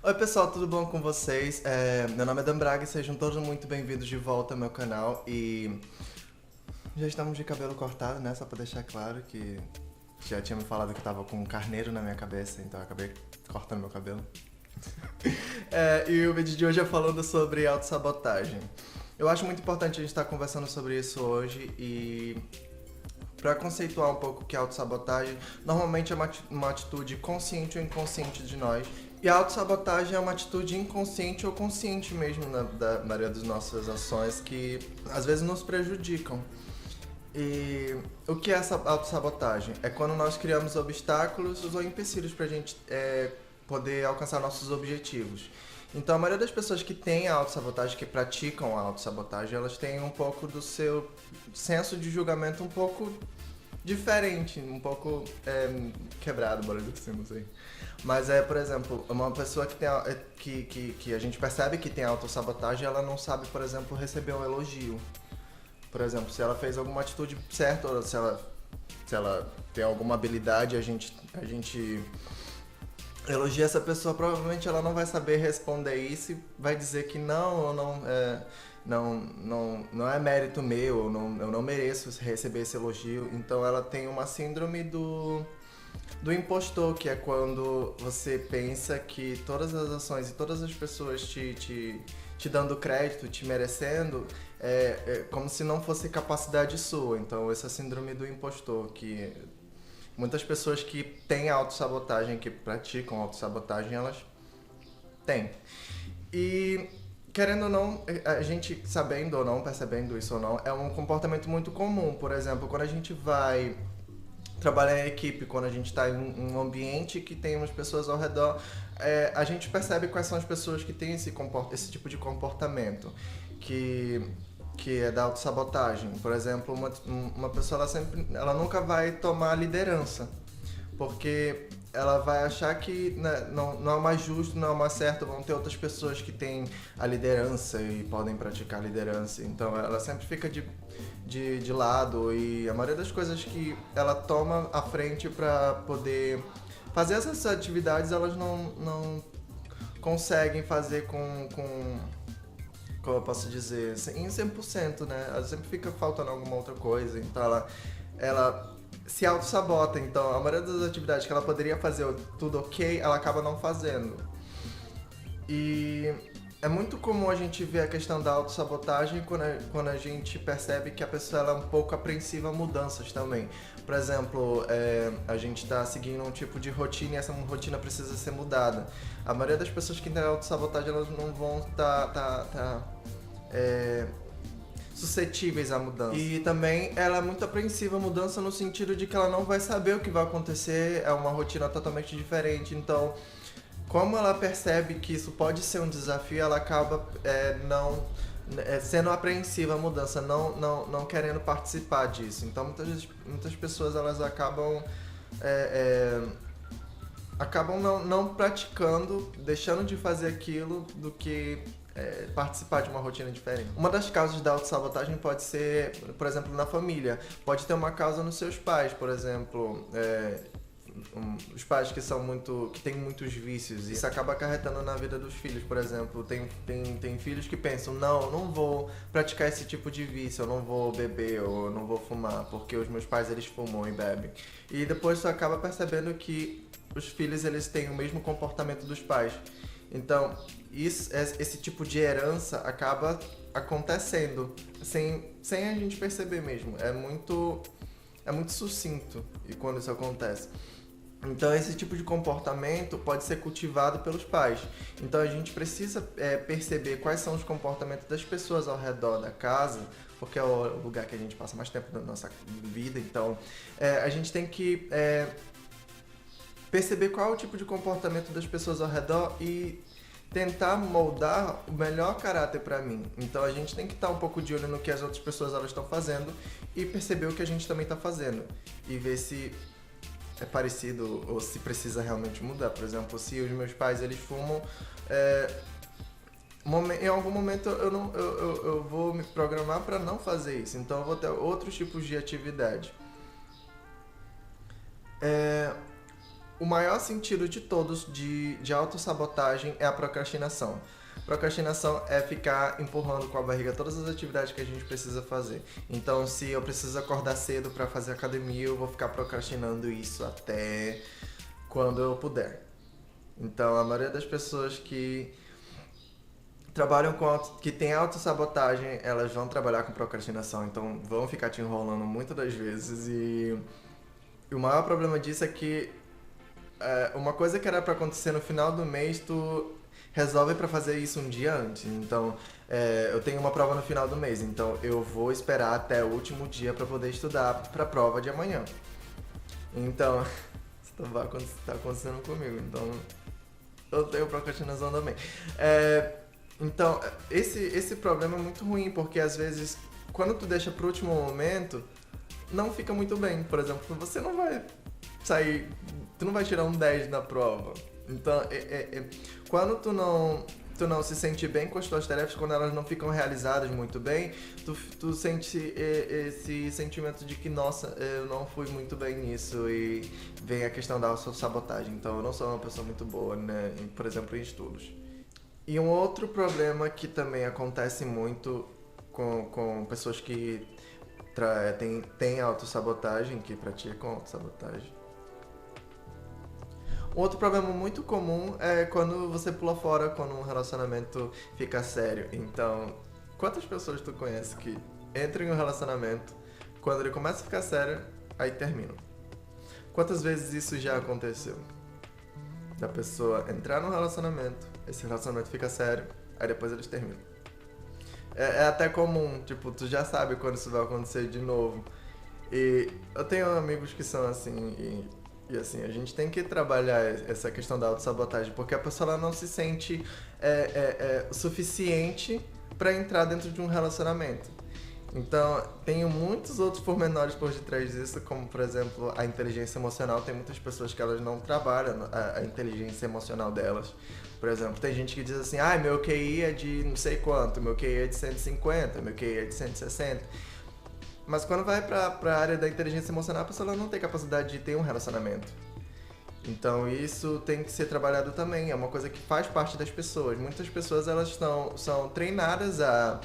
Oi pessoal, tudo bom com vocês? Meu nome é Dan Braga e sejam todos muito bem-vindos de volta ao meu canal. E já estamos de cabelo cortado, né? Só pra deixar claro que já tinha me falado que eu tava com um carneiro na minha cabeça, então eu acabei cortando meu cabelo. E o vídeo de hoje é falando sobre autossabotagem. Eu acho muito importante a gente estar conversando sobre isso hoje e para conceituar um pouco o que é autossabotagem, normalmente é uma atitude consciente ou inconsciente de nós. E a autossabotagem é uma atitude inconsciente ou consciente mesmo da maioria das nossas ações que às vezes nos prejudicam. E o que é essa autossabotagem? É quando nós criamos obstáculos ou empecilhos para a gente poder alcançar nossos objetivos. Então, a maioria das pessoas que têm a autossabotagem, que praticam a autossabotagem, elas têm um pouco do seu senso de julgamento um pouco diferente, um pouco quebrado, bora dizer assim. Mas por exemplo, uma pessoa que tem que a gente percebe que tem autossabotagem, ela não sabe, por exemplo, receber um elogio. Por exemplo, se ela fez alguma atitude certa, ou se ela tem alguma habilidade, a gente elogia essa pessoa, provavelmente ela não vai saber responder isso e vai dizer que não, ou não é mérito meu, eu não mereço receber esse elogio. Então ela tem uma síndrome do impostor, que é quando você pensa que todas as ações e todas as pessoas te dando crédito, te merecendo, é como se não fosse capacidade sua. Então essa síndrome do impostor, que muitas pessoas que têm autossabotagem, que praticam autossabotagem, elas têm. E querendo ou não, a gente sabendo ou não, percebendo isso ou não, é um comportamento muito comum. Por exemplo, quando a gente vai trabalhar em equipe, quando a gente está em um ambiente que tem umas pessoas ao redor, a gente percebe quais são as pessoas que têm esse tipo de comportamento, que é da autossabotagem. Por exemplo, uma pessoa ela nunca vai tomar liderança, porque ela vai achar que não é mais justo, não é mais certo, vão ter outras pessoas que têm a liderança e podem praticar liderança. Então ela sempre fica de lado, e a maioria das coisas que ela toma à frente para poder fazer essas atividades, elas não conseguem fazer com como eu posso dizer, em 100%, né? Ela sempre fica faltando alguma outra coisa, então ela se auto-sabota. Então a maioria das atividades que ela poderia fazer tudo ok, ela acaba não fazendo. E é muito comum a gente ver a questão da autossabotagem quando a gente percebe que a pessoa ela é um pouco apreensiva a mudanças também. Por exemplo, a gente está seguindo um tipo de rotina e essa rotina precisa ser mudada. A maioria das pessoas que têm autossabotagem, elas não vão estar suscetíveis à mudança. E também ela é muito apreensiva à mudança no sentido de que ela não vai saber o que vai acontecer, é uma rotina totalmente diferente. Então, como ela percebe que isso pode ser um desafio, ela acaba sendo apreensiva à mudança, não querendo participar disso. Então muitas pessoas elas acabam não praticando, deixando de fazer aquilo do que participar de uma rotina diferente. Uma das causas da autossabotagem pode ser, por exemplo, na família. Pode ter uma causa nos seus pais, por exemplo, os pais que têm muitos vícios, e isso acaba acarretando na vida dos filhos. Por exemplo, tem filhos que pensam, não vou praticar esse tipo de vício, eu não vou beber ou eu não vou fumar, porque os meus pais eles fumam e bebem. E depois tu acaba percebendo que os filhos eles têm o mesmo comportamento dos pais. Então, esse tipo de herança acaba acontecendo sem a gente perceber mesmo. É muito sucinto e quando isso acontece. Então esse tipo de comportamento pode ser cultivado pelos pais. Então a gente precisa perceber quais são os comportamentos das pessoas ao redor da casa, porque é o lugar que a gente passa mais tempo da nossa vida. Então a gente tem que perceber qual é o tipo de comportamento das pessoas ao redor e tentar moldar o melhor caráter para mim. Então a gente tem que estar um pouco de olho no que as outras pessoas elas estão fazendo e perceber o que a gente também está fazendo e ver se é parecido ou se precisa realmente mudar. Por exemplo, se os meus pais eles fumam, em algum momento eu vou me programar para não fazer isso. Então eu vou ter outros tipos de atividade. o maior sentido de todos de autossabotagem é a procrastinação. Procrastinação é ficar empurrando com a barriga todas as atividades que a gente precisa fazer. Então, se eu preciso acordar cedo para fazer academia, eu vou ficar procrastinando isso até quando eu puder. Então, a maioria das pessoas que trabalham que tem autossabotagem, elas vão trabalhar com procrastinação. Então, vão ficar te enrolando muitas das vezes. E o maior problema disso é que uma coisa que era para acontecer no final do mês, tu resolve para fazer isso um dia antes. Então, eu tenho uma prova no final do mês, então eu vou esperar até o último dia para poder estudar para a prova de amanhã. Então, isso tá acontecendo comigo. Então, eu tenho procrastinação também. Então, esse problema é muito ruim, porque às vezes, quando tu deixa pro último momento, não fica muito bem. Por exemplo, você não vai sair, tu não vai tirar um 10 na prova. Então, quando tu não se sente bem com as tuas tarefas, quando elas não ficam realizadas muito bem, tu sente esse sentimento de que, nossa, eu não fui muito bem nisso, e vem a questão da autossabotagem. Então, eu não sou uma pessoa muito boa, né, por exemplo, em estudos. E um outro problema que também acontece muito com pessoas que têm autossabotagem, que praticam autossabotagem. Um outro problema muito comum é quando você pula fora quando um relacionamento fica sério. Então, quantas pessoas tu conhece que entram em um relacionamento, quando ele começa a ficar sério, aí terminam? Quantas vezes isso já aconteceu? Da pessoa entrar num relacionamento, esse relacionamento fica sério, aí depois eles terminam. É até comum, tipo, tu já sabe quando isso vai acontecer de novo. E eu tenho amigos que são assim, e assim, a gente tem que trabalhar essa questão da autossabotagem, porque a pessoa ela não se sente o suficiente para entrar dentro de um relacionamento. Então, tem muitos outros pormenores por detrás disso, como, por exemplo, a inteligência emocional. Tem muitas pessoas que elas não trabalham a inteligência emocional delas. Por exemplo, tem gente que diz assim, meu QI é de não sei quanto, meu QI é de 150, meu QI é de 160. Mas quando vai pra área da inteligência emocional, a pessoa não tem capacidade de ter um relacionamento. Então isso tem que ser trabalhado também, é uma coisa que faz parte das pessoas. Muitas pessoas elas são treinadas a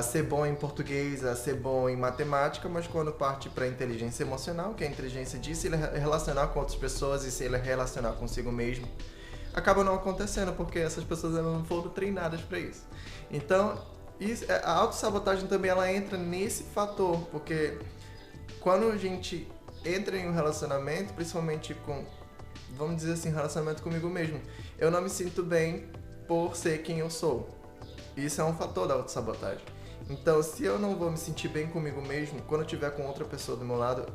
ser bom em português, a ser bom em matemática, mas quando parte para inteligência emocional, que é a inteligência de se relacionar com outras pessoas e se relacionar consigo mesmo, acaba não acontecendo, porque essas pessoas não foram treinadas para isso. Então, a autossabotagem também ela entra nesse fator, porque quando a gente entra em um relacionamento, principalmente com, vamos dizer assim, relacionamento comigo mesmo, eu não me sinto bem por ser quem eu sou. Isso é um fator da autossabotagem. Então, se eu não vou me sentir bem comigo mesmo, quando eu estiver com outra pessoa do meu lado,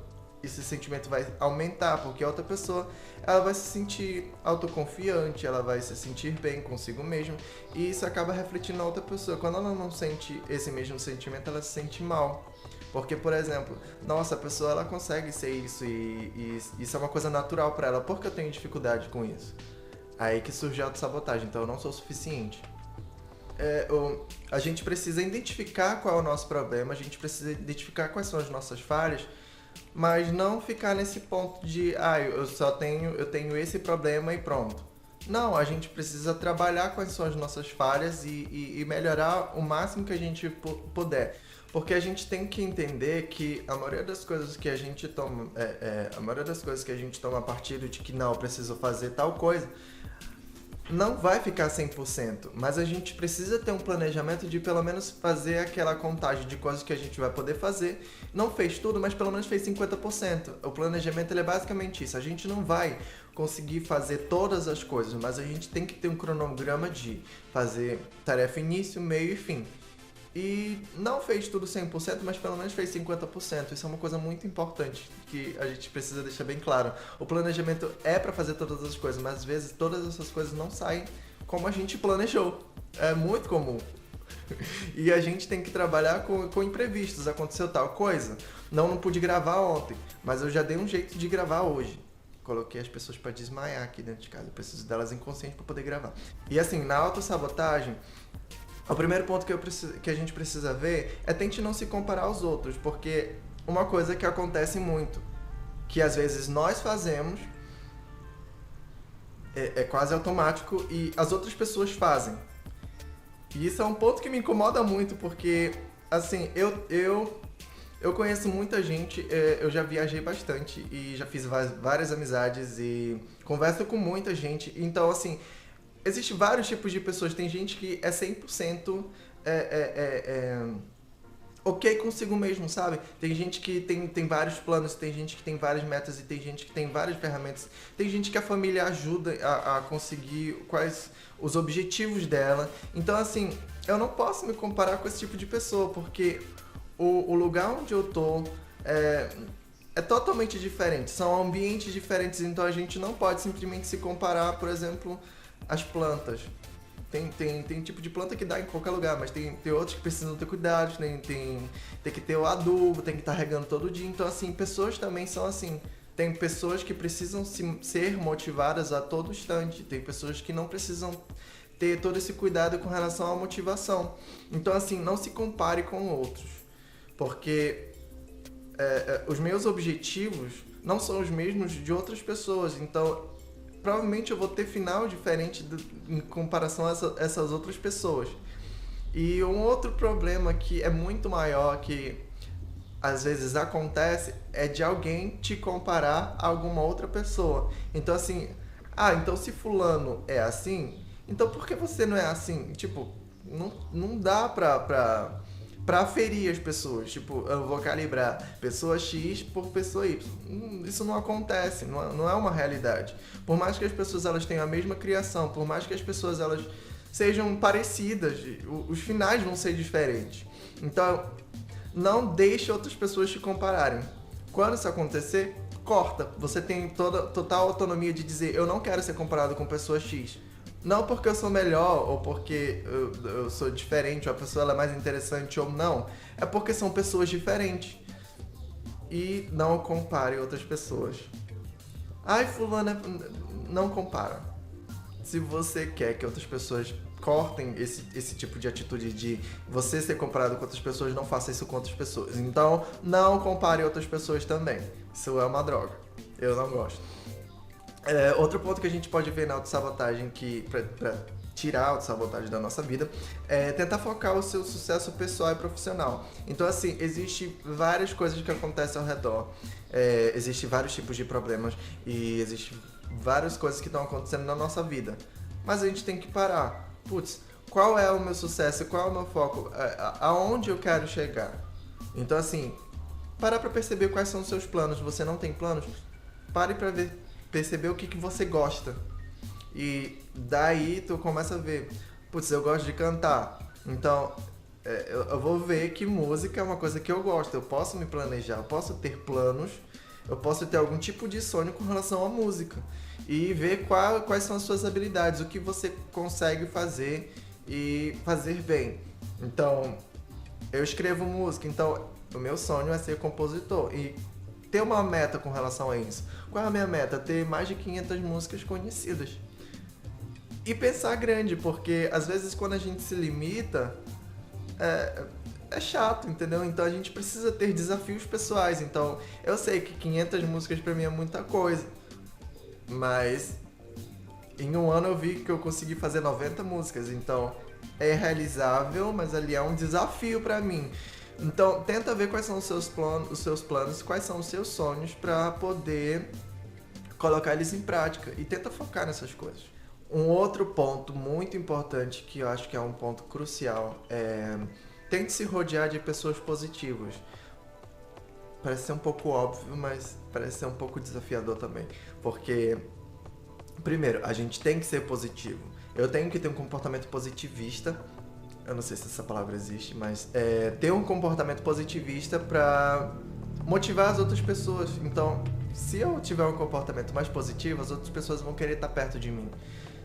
esse sentimento vai aumentar, porque a outra pessoa ela vai se sentir autoconfiante, ela vai se sentir bem consigo mesma, e isso acaba refletindo na outra pessoa. Quando ela não sente esse mesmo sentimento, ela se sente mal. Porque, por exemplo, nossa, a pessoa ela consegue ser isso e isso é uma coisa natural pra ela, porque eu tenho dificuldade com isso. Aí que surge a autossabotagem, então eu não sou o suficiente. A gente precisa identificar qual é o nosso problema, a gente precisa identificar quais são as nossas falhas, mas não ficar nesse ponto de, eu tenho esse problema e pronto. Não, a gente precisa trabalhar quais são as nossas falhas e melhorar o máximo que a gente puder. Porque a gente tem que entender que a maioria das coisas que a gente toma, a partir de que não, eu preciso fazer tal coisa, não vai ficar 100%, mas a gente precisa ter um planejamento de pelo menos fazer aquela contagem de coisas que a gente vai poder fazer. Não fez tudo, mas pelo menos fez 50%. O planejamento ele é basicamente isso. A gente não vai conseguir fazer todas as coisas, mas a gente tem que ter um cronograma de fazer tarefa início, meio e fim. E não fez tudo 100%, mas pelo menos fez 50%. Isso é uma coisa muito importante que a gente precisa deixar bem claro. O planejamento é para fazer todas as coisas, mas às vezes todas essas coisas não saem como a gente planejou. É muito comum. E a gente tem que trabalhar com imprevistos. Aconteceu tal coisa? Não pude gravar ontem, mas eu já dei um jeito de gravar hoje. Coloquei as pessoas para desmaiar aqui dentro de casa. Eu preciso delas inconscientes para poder gravar. E assim, na autossabotagem, o primeiro ponto que a gente precisa ver é tente não se comparar aos outros, porque uma coisa que acontece muito, que às vezes nós fazemos, é quase automático e as outras pessoas fazem. E isso é um ponto que me incomoda muito, porque, assim, eu conheço muita gente, eu já viajei bastante e já fiz várias amizades e converso com muita gente. Então, assim, existem vários tipos de pessoas. Tem gente que é 100% é, é, é, ok consigo mesmo, sabe? Tem gente que tem vários planos, tem gente que tem várias metas e tem gente que tem várias ferramentas. Tem gente que a família ajuda a conseguir quais os objetivos dela. Então, assim, eu não posso me comparar com esse tipo de pessoa, porque o lugar onde eu tô é totalmente diferente. São ambientes diferentes, então a gente não pode simplesmente se comparar, por exemplo, às plantas. Tem tipo de planta que dá em qualquer lugar, mas tem outros que precisam ter cuidados, tem que ter o adubo, tem que estar regando todo dia. Então, assim, pessoas também são assim. Tem pessoas que precisam ser motivadas a todo instante. Tem pessoas que não precisam ter todo esse cuidado com relação à motivação. Então, assim, não se compare com outros. Porque os meus objetivos não são os mesmos de outras pessoas. Então, provavelmente eu vou ter final diferente em comparação a essas outras pessoas. E um outro problema que é muito maior, que às vezes acontece, é de alguém te comparar a alguma outra pessoa. Então, assim, então se fulano é assim, então por que você não é assim? Tipo, não dá pra aferir as pessoas. Tipo, eu vou calibrar pessoa X por pessoa Y. Isso não acontece, não é uma realidade. Por mais que as pessoas elas tenham a mesma criação, por mais que as pessoas elas sejam parecidas, os finais vão ser diferentes. Então, não deixe outras pessoas te compararem. Quando isso acontecer, corta. Você tem total autonomia de dizer, eu não quero ser comparado com pessoa X. Não porque eu sou melhor, ou porque eu sou diferente, ou a pessoa ela é mais interessante, ou não. É porque são pessoas diferentes. E não compare outras pessoas. Ai, fulano, não compara. Se você quer que outras pessoas cortem esse tipo de atitude de você ser comparado com outras pessoas, não faça isso com outras pessoas. Então, não compare outras pessoas também. Isso é uma droga. Eu não gosto. Outro ponto que a gente pode ver na autossabotagem, que pra tirar a autossabotagem da nossa vida, é tentar focar o seu sucesso pessoal e profissional. Então, assim, existe várias coisas que acontecem ao redor, existem vários tipos de problemas e existem várias coisas que estão acontecendo na nossa vida. Mas a gente tem que parar. Putz, qual é o meu sucesso? Qual é o meu foco? Aonde eu quero chegar? Então, assim, parar pra perceber quais são os seus planos. Você não tem planos? Pare pra perceber o que você gosta. E daí tu começa a ver, putz, eu gosto de cantar. Então, eu vou ver que música é uma coisa que eu gosto. Eu posso me planejar, eu posso ter planos, eu posso ter algum tipo de sonho com relação à música. E ver quais são as suas habilidades, o que você consegue fazer e fazer bem. Então, eu escrevo música, então o meu sonho é ser compositor. E ter uma meta com relação a isso. Qual é a minha meta? Ter mais de 500 músicas conhecidas. E pensar grande, porque às vezes quando a gente se limita, é chato, entendeu? Então a gente precisa ter desafios pessoais. Então eu sei que 500 músicas pra mim é muita coisa, mas em um ano eu vi que eu consegui fazer 90 músicas. Então é realizável, mas ali é um desafio pra mim. Então tenta ver quais são os seus planos, quais são os seus sonhos pra poder colocar eles em prática e tenta focar nessas coisas. Um outro ponto muito importante, que eu acho que é um ponto crucial, tente se rodear de pessoas positivas. Parece ser um pouco óbvio, mas parece ser um pouco desafiador também. Porque, primeiro, a gente tem que ser positivo. Eu tenho que ter um comportamento positivista. Eu não sei se essa palavra existe, mas ter um comportamento positivista para motivar as outras pessoas. Então, se eu tiver um comportamento mais positivo, as outras pessoas vão querer estar perto de mim.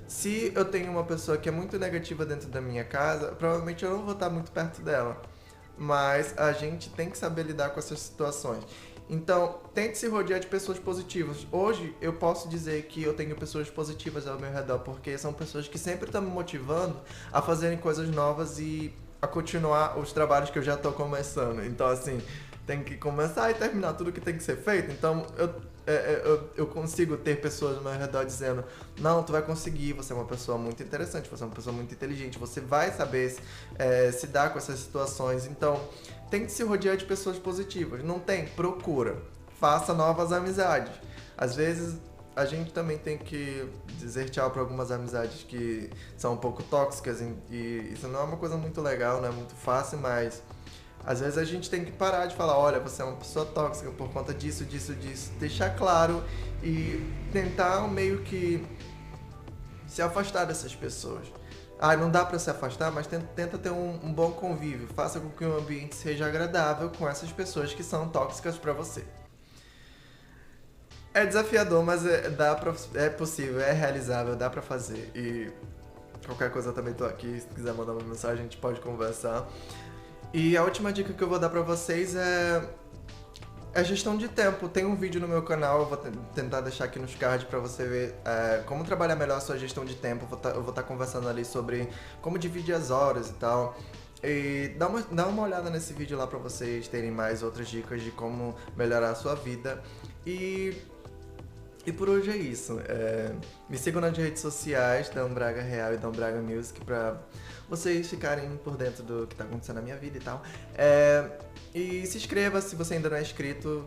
Se eu tenho uma pessoa que é muito negativa dentro da minha casa, provavelmente eu não vou estar muito perto dela. Mas a gente tem que saber lidar com essas situações. Então, tente se rodear de pessoas positivas. Hoje, eu posso dizer que eu tenho pessoas positivas ao meu redor, porque são pessoas que sempre estão me motivando a fazerem coisas novas e a continuar os trabalhos que eu já estou começando. Então, assim, tem que começar e terminar tudo que tem que ser feito. Então eu consigo ter pessoas ao meu redor dizendo: não, tu vai conseguir, você é uma pessoa muito interessante, você é uma pessoa muito inteligente, você vai saber se dar com essas situações. Então tem que se rodear de pessoas positivas. Não tem? Procura. Faça novas amizades. Às vezes a gente também tem que dizer tchau para algumas amizades que são um pouco tóxicas e isso não é uma coisa muito legal, não é muito fácil, mas às vezes a gente tem que parar de falar: olha, você é uma pessoa tóxica por conta disso, disso, disso. Deixar claro e tentar meio que se afastar dessas pessoas. Ah, não dá pra se afastar, mas tenta ter um bom convívio. Faça com que o ambiente seja agradável com essas pessoas que são tóxicas pra você. É desafiador, mas é possível, é realizável, dá pra fazer. E qualquer coisa eu também tô aqui, se quiser mandar uma mensagem, a gente pode conversar. E a última dica que eu vou dar pra vocês é a gestão de tempo. Tem um vídeo no meu canal, eu vou tentar deixar aqui nos cards pra você ver como trabalhar melhor a sua gestão de tempo. Eu vou estar conversando ali sobre como dividir as horas e tal. E dá uma olhada nesse vídeo lá pra vocês terem mais outras dicas de como melhorar a sua vida. E por hoje é isso. Me sigam nas redes sociais, Dão Braga Real e Dão Braga Music, pra vocês ficarem por dentro do que tá acontecendo na minha vida e tal. E se inscreva se você ainda não é inscrito.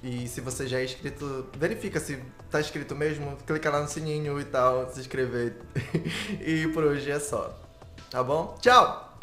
E se você já é inscrito, verifica se tá inscrito mesmo, clica lá no sininho e tal, se inscrever. E por hoje é só. Tá bom? Tchau!